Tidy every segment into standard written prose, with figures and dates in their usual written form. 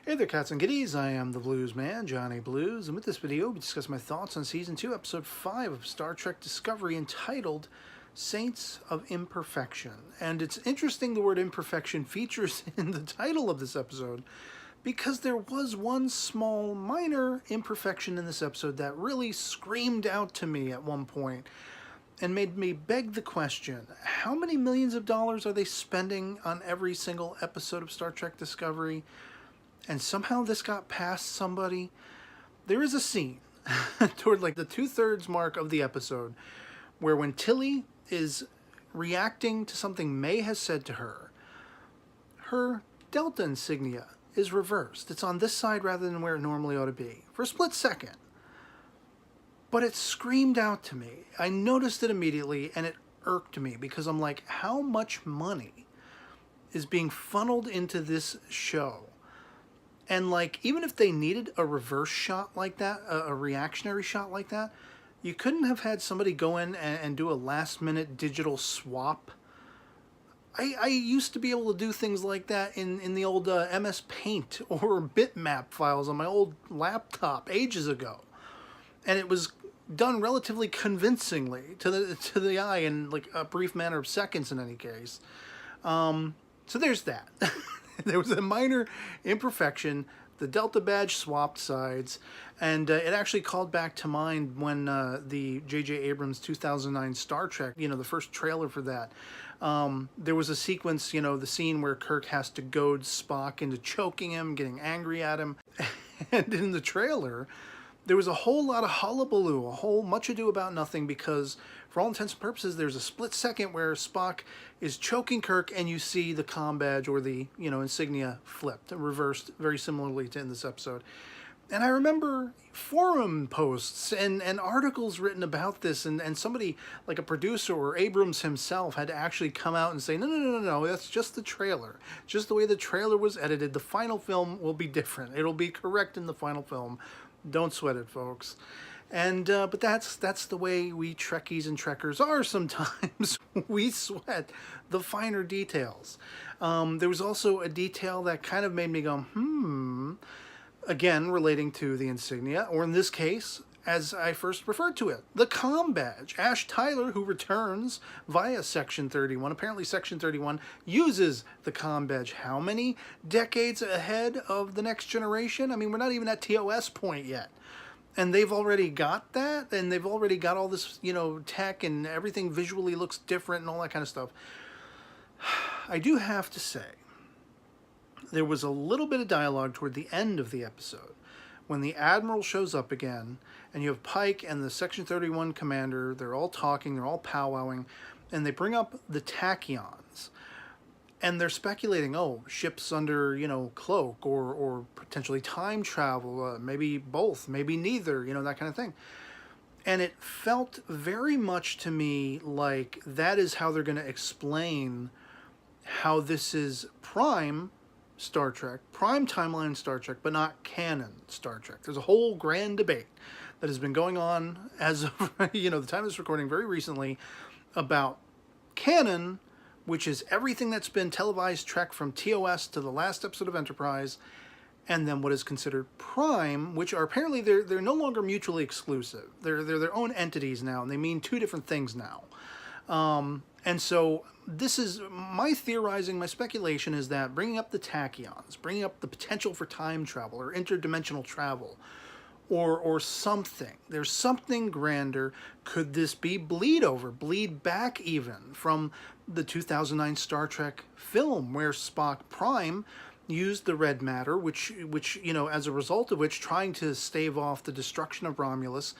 Hey there, cats and kitties. I am the Blues Man, Johnny Blues, and with this video, we discuss my thoughts on Season 2, Episode 5 of Star Trek Discovery, entitled Saints of Imperfection. And it's interesting the word imperfection features in the title of this episode, because there was one small, minor imperfection in this episode that really screamed out to me at one point and made me beg the question, how many millions of dollars are they spending on every single episode of Star Trek Discovery? And somehow this got past somebody. There is a scene toward like the 2/3 mark of the episode where when Tilly is reacting to something May has said to her, her Delta insignia is reversed. It's on this side rather than where it normally ought to be for a split second. But it screamed out to me. I noticed it immediately and it irked me because I'm like, how much money is being funneled into this show? And like, even if they needed a reverse shot like that, a reactionary shot like that, you couldn't have had somebody go in and do a last minute digital swap. I used to be able to do things like that in the old MS Paint or bitmap files on my old laptop ages ago. And it was done relatively convincingly to the eye in like a brief matter of seconds in any case. So there's that. There was a minor imperfection. The Delta badge swapped sides, and it actually called back to mind when the J.J. Abrams 2009 Star Trek, the first trailer for that, there was a sequence, the scene where Kirk has to goad Spock into choking him, getting angry at him. And in the trailer, there was a whole lot of hullabaloo, a whole much ado about nothing, because for all intents and purposes, there's a split second where Spock is choking Kirk and you see the comm badge or the, insignia flipped, reversed very similarly to in this episode. And I remember forum posts and articles written about this, and somebody, like a producer or Abrams himself, had to actually come out and say, no, that's just the trailer. Just the way the trailer was edited. The final film will be different. It'll be correct in the final film. Don't sweat it, folks. And but that's the way we Trekkies and Trekkers are sometimes. We sweat the finer details. There was also a detail that kind of made me go, again, relating to the insignia, or in this case, as I first referred to it, the comm badge. Ash Tyler, who returns via Section 31, apparently Section 31 uses the comm badge. How many decades ahead of the next generation? I mean, we're not even at TOS point yet. And they've already got that, and they've already got all this, tech, and everything visually looks different and all that kind of stuff. I do have to say, there was a little bit of dialogue toward the end of the episode when the Admiral shows up again, and you have Pike and the Section 31 commander. They're all talking, they're all powwowing, and they bring up the tachyons. And they're speculating, ships under, cloak, or potentially time travel, maybe both, maybe neither, that kind of thing. And it felt very much to me like that is how they're going to explain how this is Prime Star Trek, Prime timeline Star Trek, but not canon Star Trek. There's a whole grand debate that has been going on as of, the time of this recording very recently about canon, which is everything that's been televised Trek from TOS to the last episode of Enterprise, and then what is considered Prime, which are apparently they're no longer mutually exclusive. They're their own entities now, and they mean two different things now. And so this is my theorizing, my speculation is that bringing up the tachyons, bringing up the potential for time travel or interdimensional travel, or something. There's something grander. Could this be bleed back even from the 2009 Star Trek film where Spock Prime used the red matter, which as a result of which, trying to stave off the destruction of Romulus,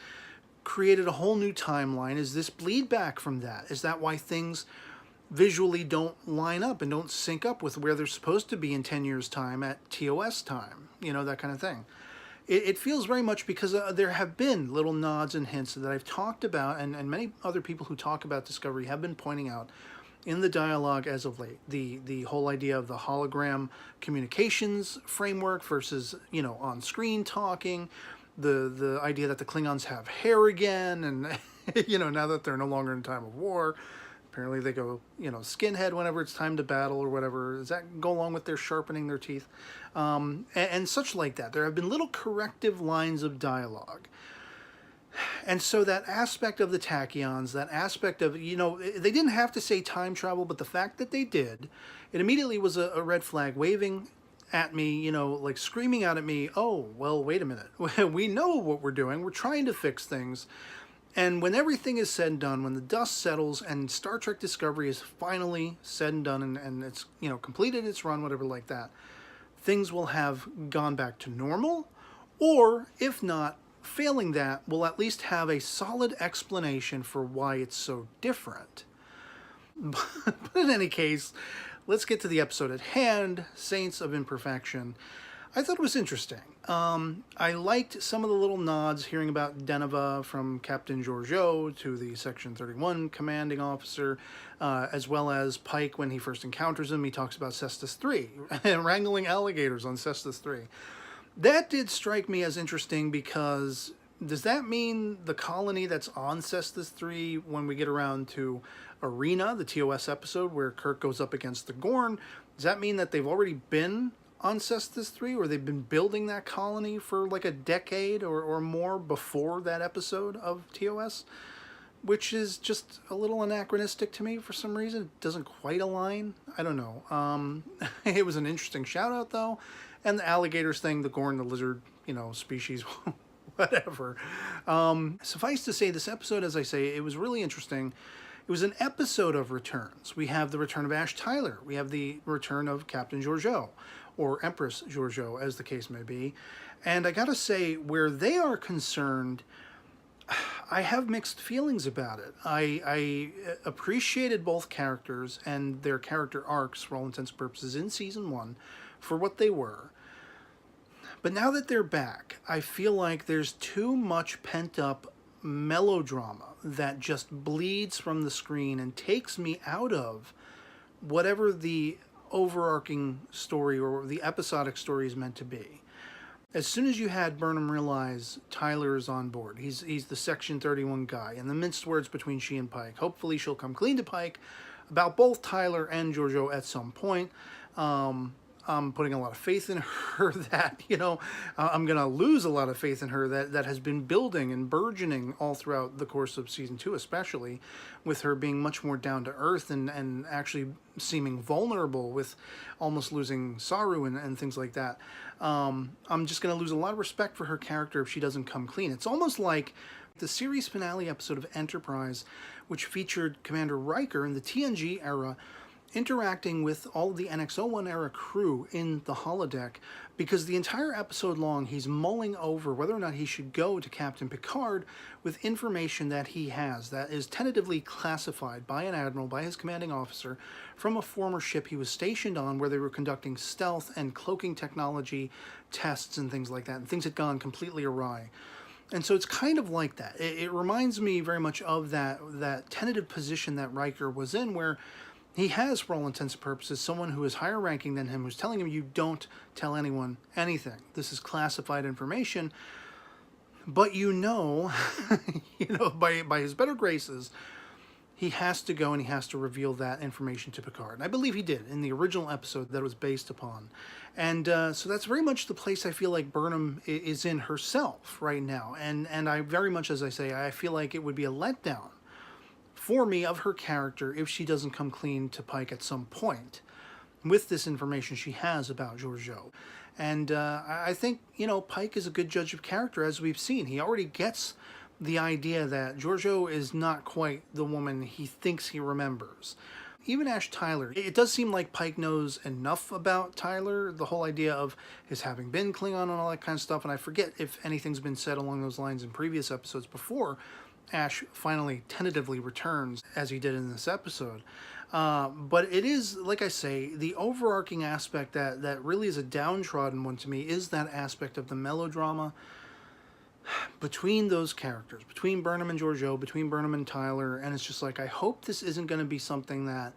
created a whole new timeline? Is this bleed back from that? Is that why things visually don't line up and don't sync up with where they're supposed to be in 10 years' time at TOS time? That kind of thing. It feels very much because there have been little nods and hints that I've talked about, and many other people who talk about Discovery have been pointing out in the dialogue as of late. The whole idea of the hologram communications framework versus, on-screen talking, the idea that the Klingons have hair again, and, now that they're no longer in time of war, Apparently they go, skinhead whenever it's time to battle or whatever. Does that go along with their sharpening their teeth? And such like that. There have been little corrective lines of dialogue. And so that aspect of the tachyons, that aspect of, they didn't have to say time travel, but the fact that they did, it immediately was a red flag waving at me, like screaming out at me, oh, well, wait a minute. We know what we're doing. We're trying to fix things. And when everything is said and done, when the dust settles and Star Trek Discovery is finally said and done and it's, completed its run, whatever like that, things will have gone back to normal, or if not, failing that, we'll at least have a solid explanation for why it's so different. But in any case, let's get to the episode at hand, Saints of Imperfection. I thought it was interesting. I liked some of the little nods, hearing about Deneva from Captain Georgiou to the Section 31 commanding officer, as well as Pike when he first encounters him. He talks about Cestus 3, wrangling alligators on Cestus 3. That did strike me as interesting because does that mean the colony that's on Cestus 3 when we get around to Arena, the TOS episode where Kirk goes up against the Gorn, does that mean that they've already been on Cestus 3 or they've been building that colony for like a decade or more before that episode of TOS? Which is just a little anachronistic to me for some reason. It doesn't quite align. I don't know. It was an interesting shout out though. And the alligators thing, the Gorn, the lizard, species, whatever. Suffice to say, this episode, as I say, it was really interesting. It was an episode of returns. We have the return of Ash Tyler. We have the return of Captain Georgiou, or Empress Georgiou, as the case may be. And I gotta say, where they are concerned, I have mixed feelings about it. I appreciated both characters and their character arcs, for all intents and purposes, in Season 1 for what they were. But now that they're back, I feel like there's too much pent-up melodrama that just bleeds from the screen and takes me out of whatever the overarching story or the episodic story is meant to be. As soon as you had Burnham realize Tyler is on board, he's the Section 31 guy, and the minced words between she and Pike, hopefully she'll come clean to Pike about both Tyler and Georgiou at some point. I'm putting a lot of faith in her that, I'm going to lose a lot of faith in her that has been building and burgeoning all throughout the course of Season 2, especially with her being much more down to earth and actually seeming vulnerable with almost losing Saru and things like that. I'm just going to lose a lot of respect for her character if she doesn't come clean. It's almost like the series finale episode of Enterprise, which featured Commander Riker in the TNG era, interacting with all of the NX-01 era crew in the holodeck, because the entire episode long he's mulling over whether or not he should go to Captain Picard with information that he has that is tentatively classified by an admiral, by his commanding officer, from a former ship he was stationed on where they were conducting stealth and cloaking technology tests and things like that, and things had gone completely awry. And so it's kind of like that. It reminds me very much of that tentative position that Riker was in, where he has, for all intents and purposes, someone who is higher ranking than him who's telling him, you don't tell anyone anything. This is classified information. But by his better graces, he has to go and he has to reveal that information to Picard. And I believe he did in the original episode that it was based upon. And so that's very much the place I feel like Burnham is in herself right now. And I very much, as I say, I feel like it would be a letdown for me of her character if she doesn't come clean to Pike at some point with this information she has about Georgiou. And I think, Pike is a good judge of character, as we've seen. He already gets the idea that Georgiou is not quite the woman he thinks he remembers. Even Ash Tyler, it does seem like Pike knows enough about Tyler, the whole idea of his having been Klingon and all that kind of stuff, and I forget if anything's been said along those lines in previous episodes before Ash finally tentatively returns, as he did in this episode. But it is, like I say, the overarching aspect that really is a downtrodden one to me is that aspect of the melodrama between those characters, between Burnham and Georgiou, between Burnham and Tyler, and it's just like, I hope this isn't going to be something that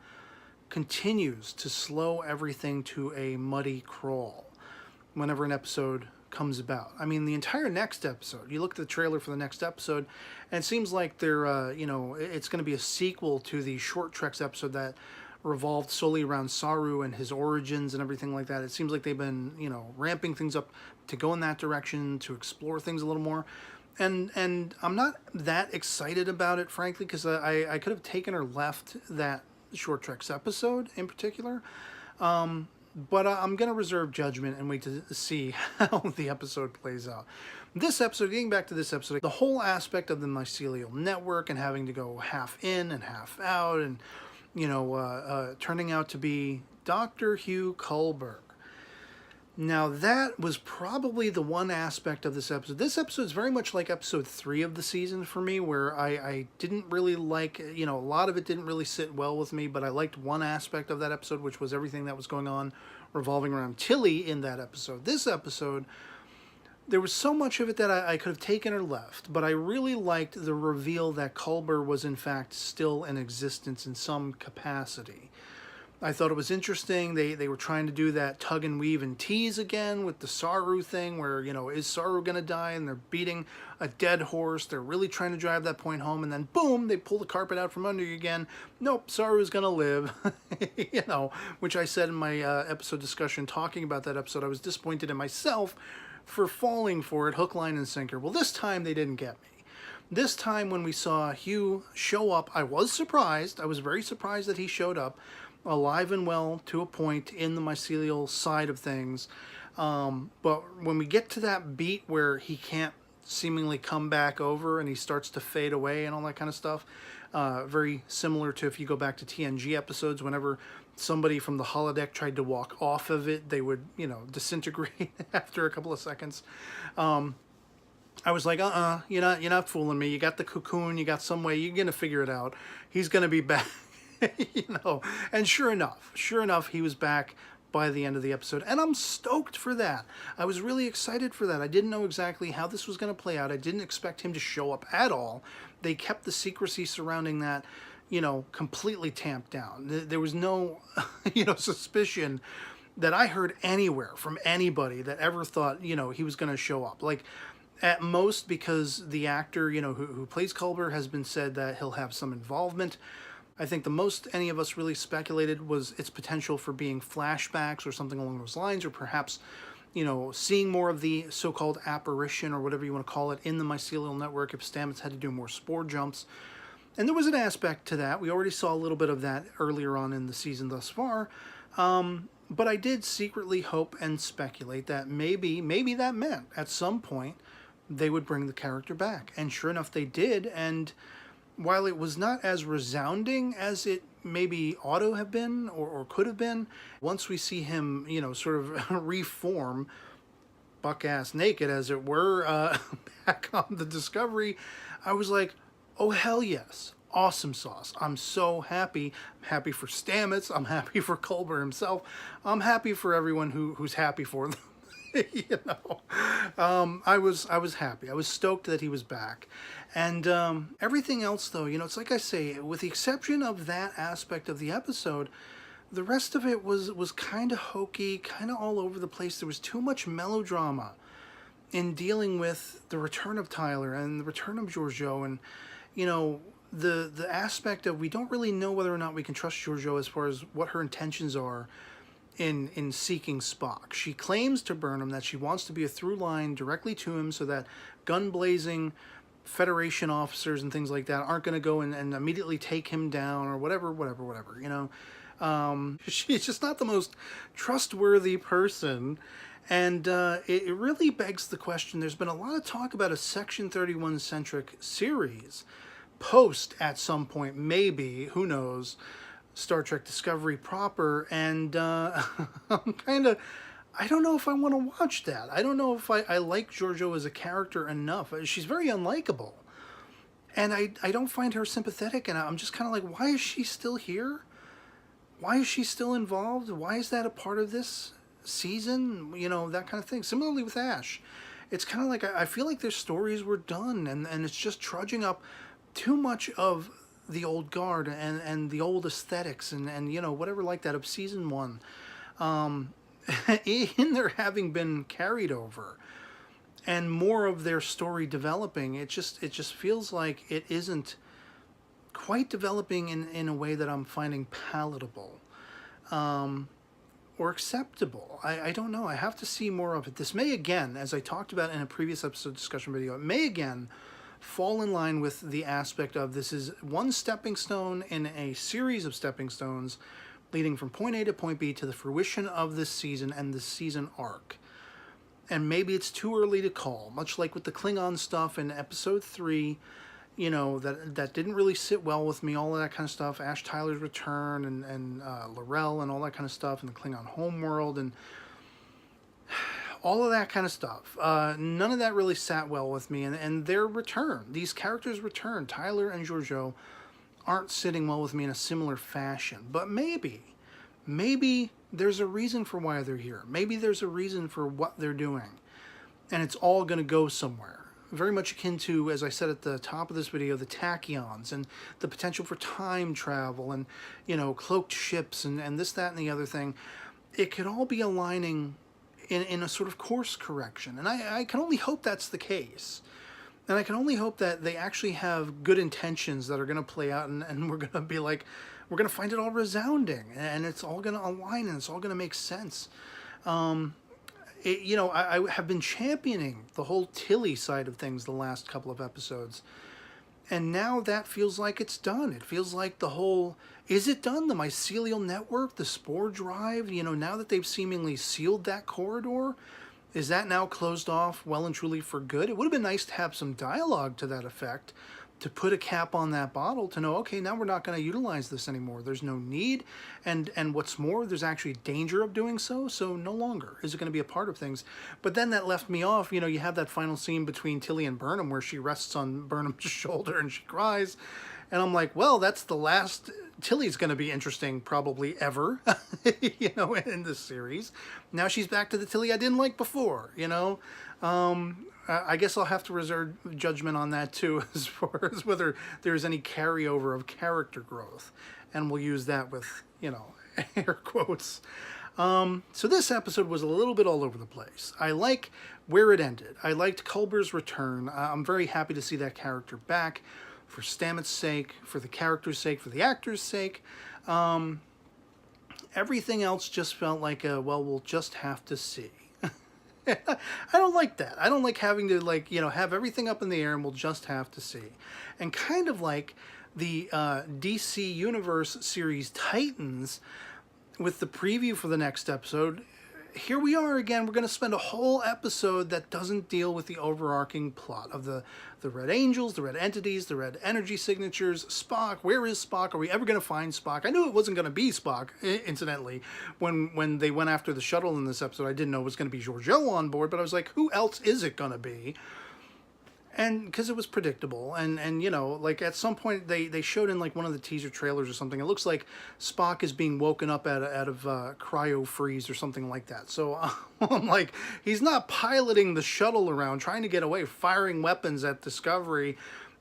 continues to slow everything to a muddy crawl whenever an episode comes about. I mean, the entire next episode, you look at the trailer for the next episode, and it seems like they're, it's going to be a sequel to the Short Treks episode that revolved solely around Saru and his origins and everything like that. It seems like they've been, ramping things up to go in that direction, to explore things a little more. And I'm not that excited about it, frankly, because I could have taken or left that Short Treks episode in particular. But I'm going to reserve judgment and wait to see how the episode plays out. This episode, getting back to this episode, the whole aspect of the mycelial network and having to go half in and half out and, turning out to be Dr. Hugh Culber. Now, that was probably the one aspect of this episode. This episode is very much like episode 3 of the season for me, where I didn't really like, a lot of it didn't really sit well with me, but I liked one aspect of that episode, which was everything that was going on revolving around Tilly in that episode. This episode, there was so much of it that I could have taken or left, but I really liked the reveal that Culber was in fact still in existence in some capacity. I thought it was interesting. They were trying to do that tug and weave and tease again with the Saru thing where, is Saru going to die? And they're beating a dead horse. They're really trying to drive that point home. And then, boom, they pull the carpet out from under you again. Nope, Saru's going to live. Which I said in my episode discussion talking about that episode. I was disappointed in myself for falling for it, hook, line, and sinker. Well, this time they didn't get me. This time when we saw Hugh show up, I was surprised. I was very surprised that he showed up. Alive and well to a point in the mycelial side of things. But when we get to that beat where he can't seemingly come back over and he starts to fade away and all that kind of stuff, very similar to if you go back to TNG episodes, whenever somebody from the holodeck tried to walk off of it, they would, disintegrate after a couple of seconds. I was like, you're not fooling me. You got the cocoon, you got some way, you're going to figure it out. He's going to be back. And sure enough, he was back by the end of the episode, and I'm stoked for that. I was really excited for that. I didn't know exactly how this was going to play out. I didn't expect him to show up at all. They kept the secrecy surrounding that, completely tamped down. There was no, suspicion that I heard anywhere from anybody that ever thought, he was going to show up. Like, at most, because the actor, who plays Culber has been said that he'll have some involvement. I think the most any of us really speculated was its potential for being flashbacks or something along those lines, or perhaps, seeing more of the so-called apparition or whatever you want to call it in the mycelial network if Stamets had to do more spore jumps. And there was an aspect to that. We already saw a little bit of that earlier on in the season thus far. But I did secretly hope and speculate that maybe that meant at some point they would bring the character back. And sure enough, they did. And while it was not as resounding as it maybe ought to have been or could have been, once we see him, sort of reform, buck-ass naked, as it were, back on the Discovery, I was like, oh, hell yes. Awesome sauce. I'm so happy. I'm happy for Stamets. I'm happy for Culber himself. I'm happy for everyone who's happy for them. I was happy. I was stoked that he was back. And everything else, though, it's like I say, with the exception of that aspect of the episode, the rest of it was kind of hokey, kind of all over the place. There was too much melodrama in dealing with the return of Tyler and the return of Georgiou, and, the aspect of we don't really know whether or not we can trust Georgiou as far as what her intentions are in seeking Spock. She claims to Burnham that she wants to be a through line directly to him so that gun-blazing Federation officers and things like that aren't going to go and immediately take him down or whatever. She's just not the most trustworthy person. And it really begs the question. There's been a lot of talk about a Section 31-centric series post at some point, maybe, who knows, Star Trek Discovery proper, and I'm kind of, I don't know if I want to watch that. I don't know if I like Georgiou as a character enough. She's very unlikable, and I don't find her sympathetic, and I'm just kind of like, why is she still here? Why is she still involved? Why is that a part of this season? That kind of thing. Similarly with Ash. It's kind of like, I feel like their stories were done, and it's just trudging up too much of the old guard and the old aesthetics and whatever like that of season 1 in there having been carried over. and more of their story developing. It just feels like it isn't quite developing in a way that I'm finding palatable. Or acceptable. I don't know. I have to see more of it. This may again, as I talked about in a previous episode discussion video, it may again fall in line with the aspect of this is one stepping stone in a series of stepping stones leading from point A to point B to the fruition of this season and the season arc. And maybe it's too early to call, much like with the Klingon stuff in episode 3, you know, that didn't really sit well with me, all of that kind of stuff. Ash Tyler's return and L'Rell and all that kind of stuff, and the Klingon homeworld and all of that kind of stuff. None of that really sat well with me, and their return, these characters' return, Tyler and Georgiou, aren't sitting well with me in a similar fashion. But maybe there's a reason for why they're here. Maybe there's a reason for what they're doing, and it's all going to go somewhere. Very much akin to, as I said at the top of this video, the tachyons and the potential for time travel and, you know, cloaked ships and this, that, and the other thing. It could all be aligning in a sort of course correction. And I can only hope that's the case. And I can only hope that they actually have good intentions that are going to play out and we're going to be like, we're going to find it all resounding and it's all going to align and it's all going to make sense. You know, I have been championing the whole Tilly side of things the last couple of episodes. And now that feels like it's done. It feels like the whole, is it done? The mycelial network, the spore drive, you know, now that they've seemingly sealed that corridor, is that now closed off well and truly for good? It would have been nice to have some dialogue to that effect, to put a cap on that bottle, to know, okay, now we're not going to utilize this anymore. There's no need, and what's more, there's actually danger of doing so, so no longer is it going to be a part of things. But then that left me off. You know, you have that final scene between Tilly and Burnham where she rests on Burnham's shoulder and she cries, and I'm like, well, that's the last Tilly's going to be interesting probably ever, you know, in this series. Now she's back to the Tilly I didn't like before, you know. I guess I'll have to reserve judgment on that too, as far as whether there's any carryover of character growth. And we'll use that with, you know, air quotes. So this episode was a little bit all over the place. I like where it ended. I liked Culber's return. I'm very happy to see that character back for Stamets' sake, for the character's sake, for the actor's sake. Everything else just felt like a, well, we'll just have to see. I don't like that. I don't like having to, like, you know, have everything up in the air and we'll just have to see. And kind of like the DC Universe series Titans with the preview for the next episode, here we are again. We're going to spend a whole episode that doesn't deal with the overarching plot of the Red Angels, the Red Entities, the Red Energy Signatures, Spock. Where is Spock? Are we ever going to find Spock? I knew it wasn't going to be Spock, incidentally. When they went after the shuttle in this episode, I didn't know it was going to be Georgiou on board, but I was like, who else is it going to be? And because it was predictable, and you know, like at some point they showed in like one of the teaser trailers or something, it looks like Spock is being woken up out of cryo freeze or something like that. So I'm like, he's not piloting the shuttle around trying to get away, firing weapons at Discovery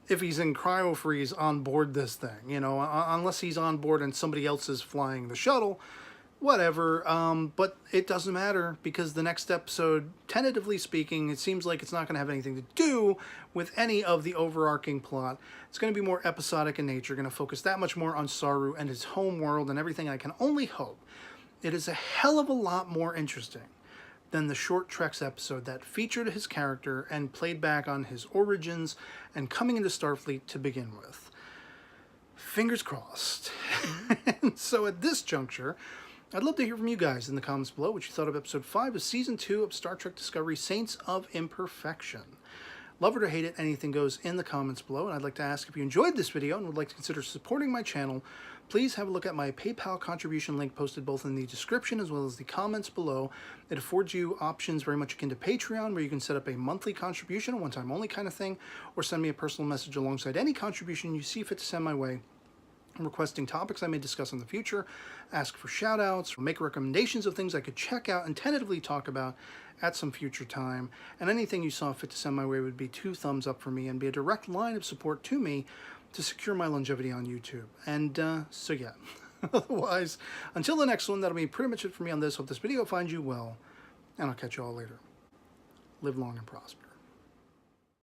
if he's in cryo freeze on board this thing, you know, unless he's on board and somebody else is flying the shuttle. Whatever, but it doesn't matter because the next episode, tentatively speaking, it seems like it's not going to have anything to do with any of the overarching plot. It's going to be more episodic in nature, going to focus that much more on Saru and his home world and everything. I can only hope it is a hell of a lot more interesting than the Short Treks episode that featured his character and played back on his origins and coming into Starfleet to begin with. Fingers crossed. And so at this juncture, I'd love to hear from you guys in the comments below what you thought of Episode 5 of Season 2 of Star Trek Discovery, Saints of Imperfection. Love it or hate it, anything goes in the comments below. And I'd like to ask, if you enjoyed this video and would like to consider supporting my channel, please have a look at my PayPal contribution link posted both in the description as well as the comments below. It affords you options very much akin to Patreon, where you can set up a monthly contribution, a one-time only kind of thing, or send me a personal message alongside any contribution you see fit to send my way, requesting topics I may discuss in the future, ask for shout-outs, or make recommendations of things I could check out and tentatively talk about at some future time. And anything you saw fit to send my way would be 2 thumbs up for me and be a direct line of support to me to secure my longevity on YouTube. And so yeah, otherwise, until the next one, that'll be pretty much it for me on this. Hope this video finds you well, and I'll catch you all later. Live long and prosper.